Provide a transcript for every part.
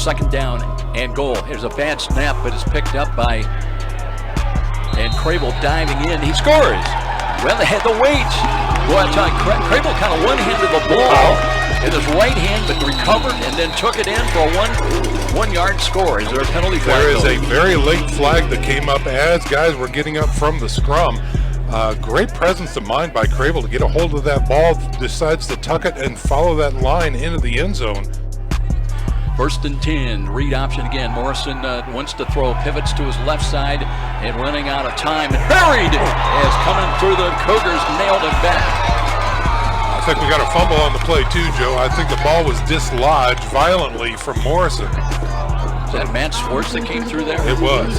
second down and goal. Here's a bad snap, but it's picked up by, and Crable diving in. He scores. Well, they had the weight. Boy, I tell you, Crable kind of one-handed the ball in his right hand, but recovered and then took it in for a one-yard score. Is there a penalty flag? There is a very late flag that came up as guys were getting up from the scrum. Great presence of mind by Crable to get a hold of that ball, decides to tuck it and follow that line into the end zone. 1st and 10, read option again. Morrison wants to throw, pivots to his left side and running out of time. And buried as coming through the Cougars nailed it back. I think we got a fumble on the play too, Joe. I think the ball was dislodged violently from Morrison. Is that Matt Schwartz that came through there? It was.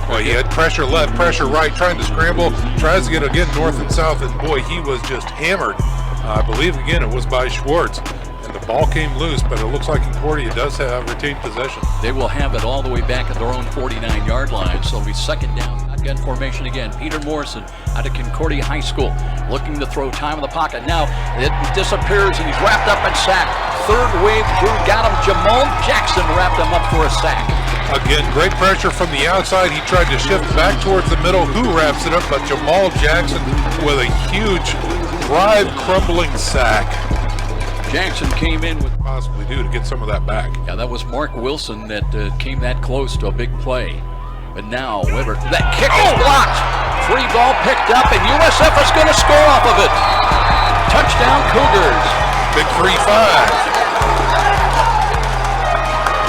Well, he had pressure left, pressure right, trying to scramble, tries to get again north and south, and boy, he was just hammered. I believe again it was by Schwartz. And the ball came loose, but it looks like Concordia does have retained possession. They will have it all the way back at their own 49-yard line, so it'll be second down. Shotgun formation again. Peter Morrison out of Concordia High School looking to throw, time in the pocket. Now it disappears and he's wrapped up and sacked. Third wave through, got him. Jamal Jackson wrapped him up for a sack. Again, great pressure from the outside. He tried to shift back towards the middle. Who wraps it up? But Jamal Jackson with a huge drive crumbling sack. Jackson came in with possibly do to get some of that back. Yeah, that was Mark Wilson that came that close to a big play. But now, Weber, that kick is blocked. Free ball picked up, and USF is going to score off of it. Touchdown, Cougars. Big 3-5.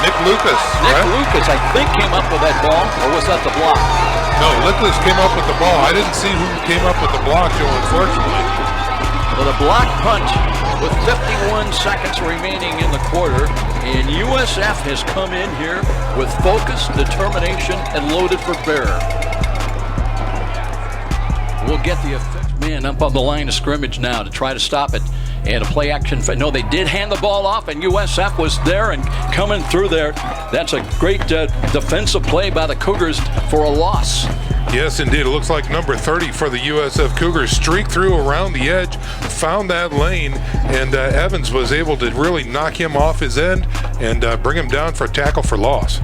Nick Lucas, right? Lucas, I think, came up with that ball, or was that the block? No, Lucas came up with the ball. I didn't see who came up with the block, Joe, unfortunately. Well, the block punt with 51 seconds remaining in the quarter, and USF has come in here with focus, determination, and loaded for bear. We'll get the man up on the line of scrimmage now to try to stop it. And a play action. No, they did hand the ball off, and USF was there and coming through there. That's a great defensive play by the Cougars for a loss. Yes, indeed. It looks like number 30 for the USF Cougars streaked through around the edge, found that lane, and Evans was able to really knock him off his end and bring him down for a tackle for loss.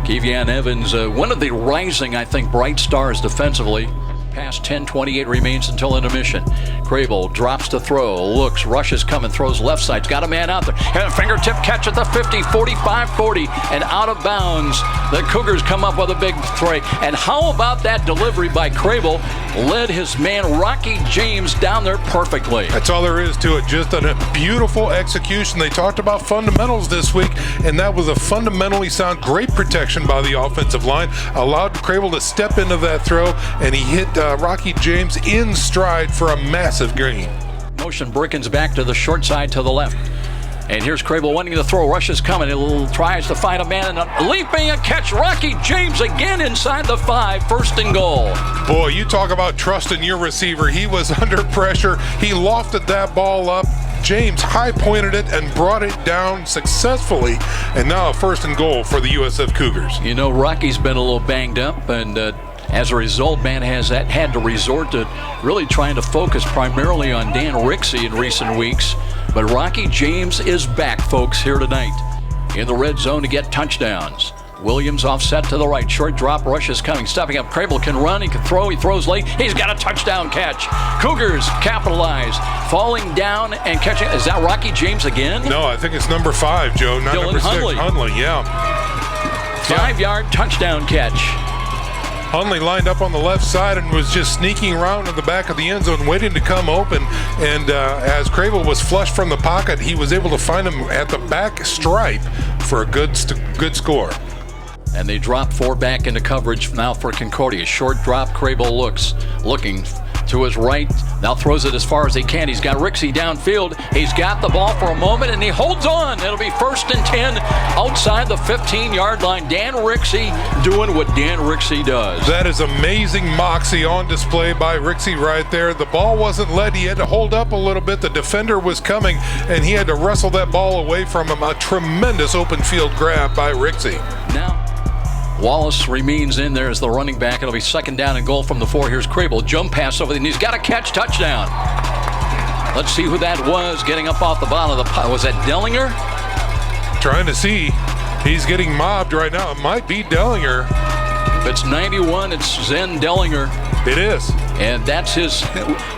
Kevian Evans, one of the rising, I think, bright stars defensively. Past 10:28 remains until intermission. Crable drops to throw, looks, rushes coming, throws left side. Got a man out there. And a fingertip catch at the 50, 45, 40, and out of bounds. The Cougars come up with a big three. And how about that delivery by Crable? Led his man Rocky James down there perfectly. That's all there is to it. Just a beautiful execution. They talked about fundamentals this week, and that was a fundamentally sound, great protection by the offensive line. Allowed Crable to step into that throw, and he hit Rocky James in stride for a massive gain. Motion Brickens back to the short side to the left. And here's Crable wanting to throw. Rush is coming. He tries to find a man. And leaping and catch. Rocky James again inside the 5. 1st and goal. Boy, you talk about trusting your receiver. He was under pressure. He lofted that ball up. James high pointed it and brought it down successfully. And now a 1st and goal for the USF Cougars. You know, Rocky's been a little banged up, and as a result, man has had to resort to really trying to focus primarily on Dan Rixey in recent weeks. But Rocky James is back, folks, here tonight in the red zone to get touchdowns. Williams offset to the right. Short drop, rush is coming. Stepping up, Crable can run, he can throw, he throws late. He's got a touchdown catch. Cougars capitalize, falling down and catching. Is that Rocky James again? No, I think it's number 5, Joe, not Dylan number 6. Hundley, yeah. 5-yard touchdown catch. Hundley lined up on the left side and was just sneaking around in the back of the end zone, waiting to come open. And as Crable was flushed from the pocket, he was able to find him at the back stripe for a good score. And they drop 4 back into coverage now for Concordia. Short drop, Crable looking to his right. Now throws it as far as he can. He's got Rixey downfield. He's got the ball for a moment, and he holds on. It'll be 1st and 10 outside the 15-yard line. Dan Rixey doing what Dan Rixey does. That is amazing moxie on display by Rixey right there. The ball wasn't led. He had to hold up a little bit. The defender was coming, and he had to wrestle that ball away from him. A tremendous open field grab by Rixey. Now Wallace remains in there as the running back. It'll be 2nd down and goal from the 4. Here's Crable. Jump pass over the knees. Got a catch. Touchdown. Let's see who that was getting up off the bottom of the pile. Was that Dellinger? trying to see. He's getting mobbed right now. It might be Dellinger. If it's 91, it's Zen Dellinger. It is. And that's his.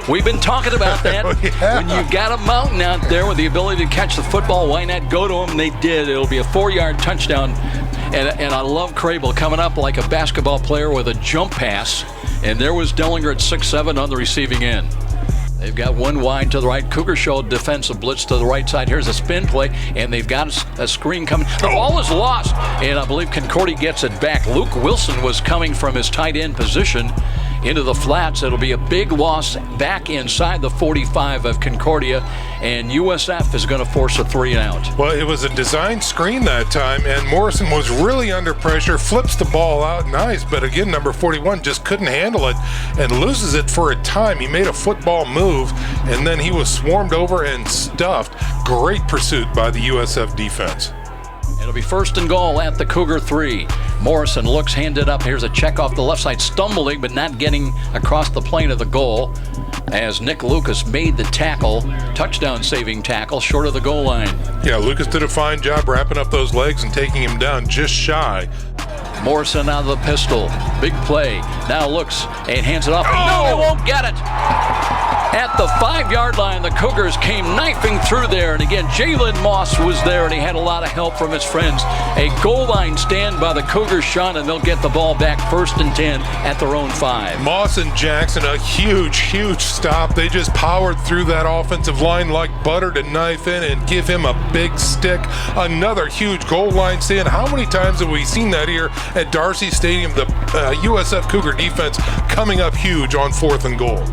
We've been talking about that. Yeah. When you've got a mountain out there with the ability to catch the football, why not go to him? They did. It'll be a 4-yard touchdown. And I love Crable coming up like a basketball player with a jump pass. And there was Dellinger at 6'7" on the receiving end. They've got one wide to the right. Cougar show defensive blitz to the right side. Here's a spin play, and they've got a screen coming. The ball is lost, and I believe Concordia gets it back. Luke Wilson was coming from his tight end position into the flats. It'll be a big loss back inside the 45 of Concordia, and USF is going to force a 3-and-out. Well, it was a design screen that time, and Morrison was really under pressure, flips the ball out nice, but again, number 41 just couldn't handle it and loses it for a time. He made a football move, and then he was swarmed over and stuffed. Great pursuit by the USF defense. It'll be 1st and goal at the Cougar 3. Morrison looks, handed up. Here's a check off the left side, stumbling but not getting across the plane of the goal as Nick Lucas made the tackle, touchdown-saving tackle, short of the goal line. Yeah, Lucas did a fine job wrapping up those legs and taking him down just shy. Morrison out of the pistol. Big play. Now looks and hands it off. No, he won't get it. At the 5-yard line, the Cougars came knifing through there. And again, Jalen Moss was there, and he had a lot of help from his friends. A goal line stand by the Cougars, Sean, and they'll get the ball back 1st and 10 at their own 5. Moss and Jackson, a huge stop. They just powered through that offensive line like butter to knife in and give him a big stick. Another huge goal line stand. How many times have we seen that here at Darcy Stadium? The USF Cougar defense coming up huge on 4th and goal.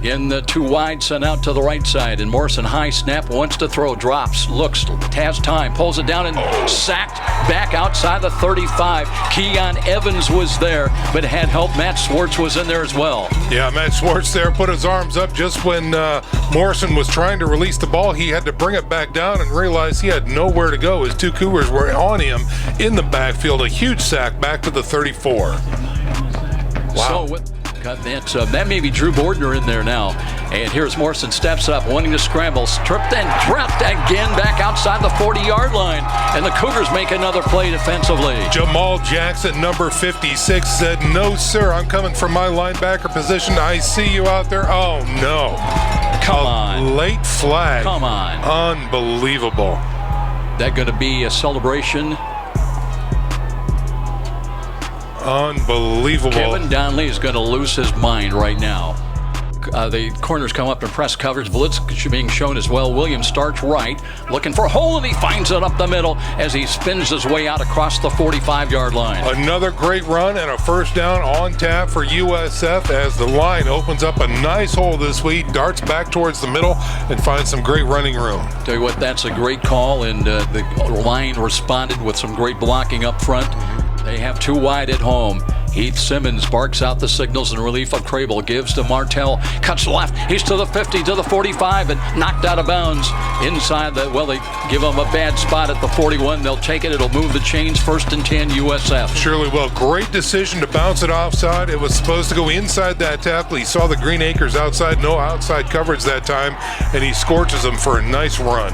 In the 2 wide, sent out to the right side, and Morrison high snap, wants to throw, drops, looks, has time, pulls it down, and sacked back outside the 35. Keon Evans was there, but had help. Matt Swartz was in there as well. Yeah, Matt Swartz there put his arms up just when Morrison was trying to release the ball. He had to bring it back down and realize he had nowhere to go. His 2 Cougars were on him in the backfield. A huge sack back to the 34. Wow. So that may be Drew Bordner in there now. And here's Morrison, steps up, wanting to scramble, stripped and trapped again back outside the 40-yard line. And the Cougars make another play defensively. Jamal Jackson, number 56, said, "No, sir, I'm coming from my linebacker position. I see you out there." Oh, no. Come on. Late flag. Come on. Unbelievable. That going to be a celebration? Unbelievable. Kevin Donnelly is going to lose his mind right now. The corners come up in press coverage. Blitz being shown as well. Williams starts right, looking for a hole, and he finds it up the middle as he spins his way out across the 45-yard line. Another great run and a 1st down on tap for USF as the line opens up a nice hole this week, darts back towards the middle, and finds some great running room. Tell you what, that's a great call, and the line responded with some great blocking up front. They have 2 wide at home. Heath Simmons barks out the signals in relief of Crable. Gives to Martell. Cuts left. He's to the 50, to the 45, and knocked out of bounds. Inside the, well, they give him a bad spot at the 41. They'll take it. It'll move the chains. 1st and 10 USF. Surely will. Great decision to bounce it offside. It was supposed to go inside that tackle. He saw the Green Acres outside. No outside coverage that time, and he scorches them for a nice run.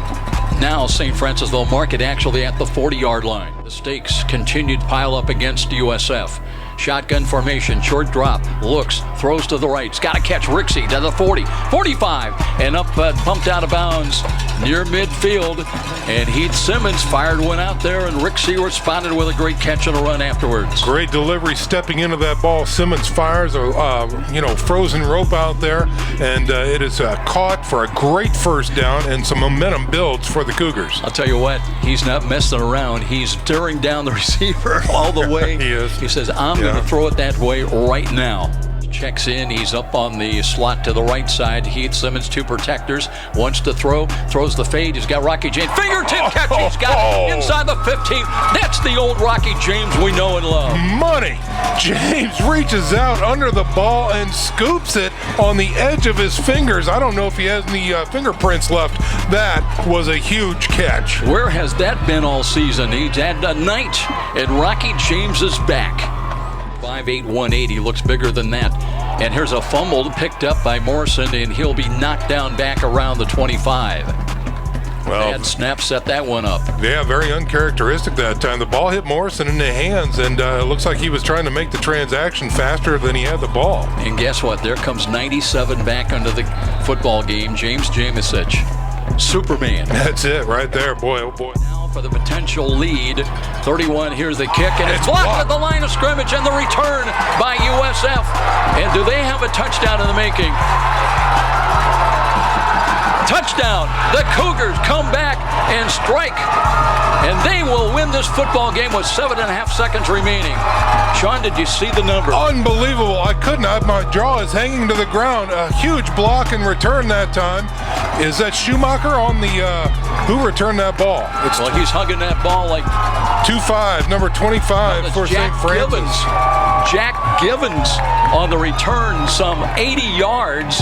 Now St. Francis, they'll mark it actually at the 40-yard line. The stakes continued to pile up against USF. Shotgun formation, short drop, looks, throws to the right. It's got to catch Rixey to the 40, 45, and up, bumped out of bounds near midfield. And Heath Simmons fired one out there, and Rixey responded with a great catch and a run afterwards. Great delivery stepping into that ball. Simmons fires a frozen rope out there, and it is caught for a great 1st down, and some momentum builds for the Cougars. I'll tell you what, he's not messing around. He's staring down the receiver all the way. He is. He says, I'm going to throw it that way right now. Checks in. He's up on the slot to the right side. Heath Simmons, 2 protectors. Wants to throw. Throws the fade. He's got Rocky James. Fingertip catch. He's got it inside the 15. That's the old Rocky James we know and love. Money. James reaches out under the ball and scoops it on the edge of his fingers. I don't know if he has any fingerprints left. That was a huge catch. Where has that been all season? He's had a night, and Rocky James is back. 5'8", 180, looks bigger than that. And here's a fumble picked up by Morrison, and he'll be knocked down back around the 25. Well, bad snap set that one up. Yeah, very uncharacteristic that time. The ball hit Morrison in the hands, and it looks like he was trying to make the transaction faster than he had the ball. And guess what? There comes 97 back into the football game. James Jamesich, Superman. That's it right there, boy, oh boy. Now for the potential lead. 31, here's the kick, and it's blocked at the line of scrimmage, and the return by USF. And do they have a touchdown in the making? Touchdown! The Cougars come back and strike, and they will win this football game with 7.5 seconds remaining. Sean, did you see the number? Unbelievable! I couldn't. My jaw is hanging to the ground. A huge block and return that time. Is that Schumacher on the? Who returned that ball? Well, he's hugging that ball like 2-5, number 25 for St. Francis. Jack Givens on the return, some 80 yards.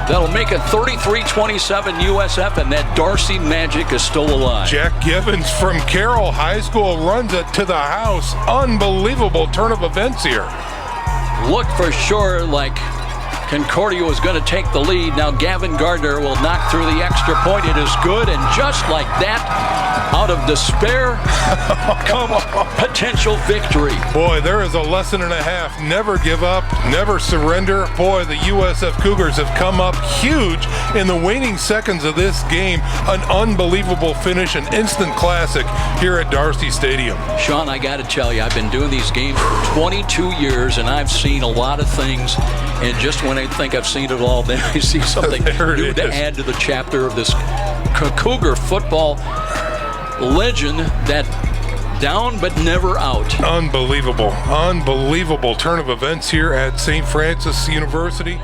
That'll make it 33-27 USF, and that Darcy magic is still alive. Jack Givens from Carroll High School runs it to the house. Unbelievable turn of events here. Looked for sure like Concordia was going to take the lead. Now Gavin Gardner will knock through the extra point. It is good, and just like that, out of despair comes potential victory. Boy, there is a lesson and a half. Never give up, never surrender. Boy, the USF Cougars have come up huge in the waning seconds of this game. An unbelievable finish, an instant classic here at Darcy Stadium. Sean, I got to tell you, I've been doing these games for 22 years, and I've seen a lot of things. And just when I think I've seen it all, then I see something new to add to the chapter of this Cougar football legend that down but never out. Unbelievable turn of events here at St. Francis University.